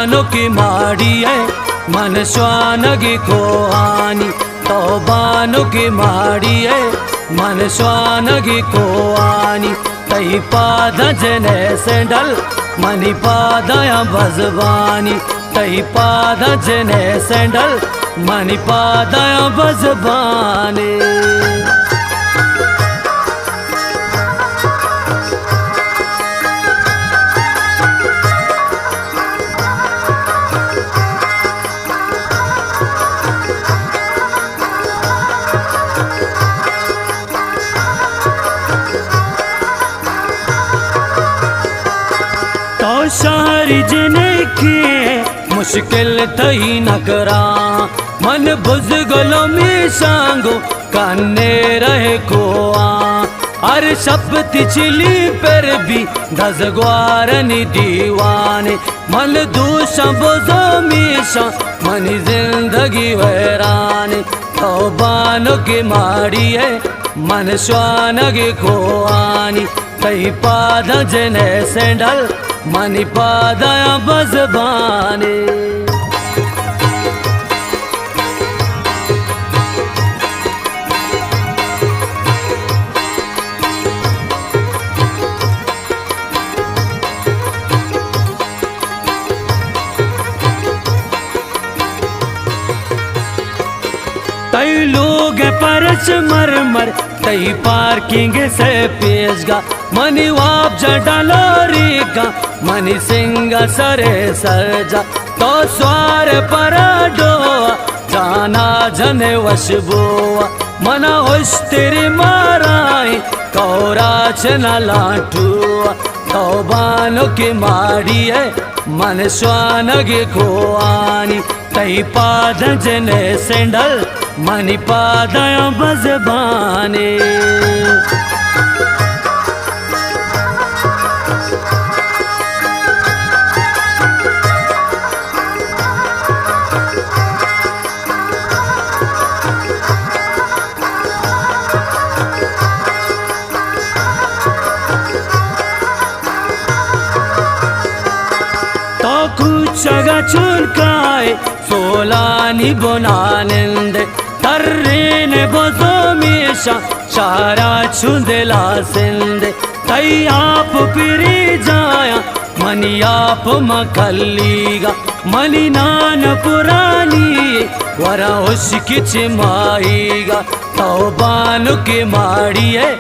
बानो की माड़ी है मन स्वानगी को आनी तो बानो की माड़ी है मन स्वानगी को आनी तई पाद जने सेंडल मनी पादया बजबानी तई पाद जने सेंडल मनी पादया बजबानी शहरी जिने की मुश्किल थई न करा मन बुजगलो में सांगो काने रहे को हर शब्द चिली पर भी दसग्वारनी दीवाने मन दूषा बोझो मीशा मनी जिंदगी वैराने तो बानो की माड़ी है मन स्वानगी को आनी कई पाद जने सेंडल मनी पादया बजबाने कई लोग परच मर मर कई पार्किंग से पेशगा मनी वाप जडलोरी का मनी सिंग सरे सरजा तो स्वार पर डोआ जाना जने वशबोआ मना होश तेरी माराई कौरा चना लाटुआ तो बानो की माड़ी है मन स्वानगी को आनी तई पाद जने सेंडल मनी पादया बजबाने तो कुछ चुनकाए सोलानी बोनानंद तर्रेने बोझो मीशा चारा छुंदला सिंध तई आप पिरी जाया मनी आप मकल्लीगा मनी नान पुरानी वरा होश किच माईगा तो बानो की माड़ी है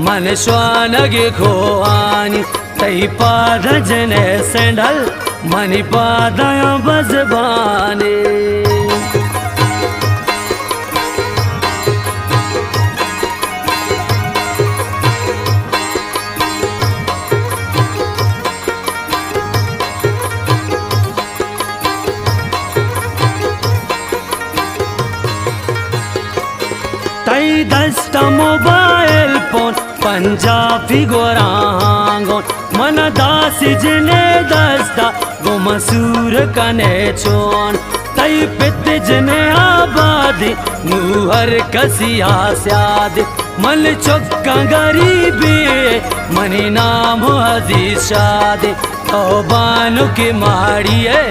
मन स्वानगी को आनी तई पाद जने सेंडल मनी पादया बजबाने तई दस्ता मोबाइल फोन पंजाबी गोरांगोन मन दासी जने दस्ता गो मसूर कने चोन तई पित जने आबादी नूहर कसिया स्याद मन चौका गरीबी मनी नाम हजी शादी तो बानो की माड़ी है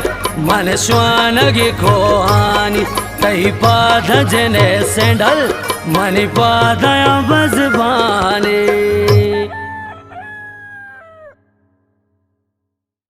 मन स्वानगी को आनी तई पाद जने सेंडल मनी पादया बजबाने।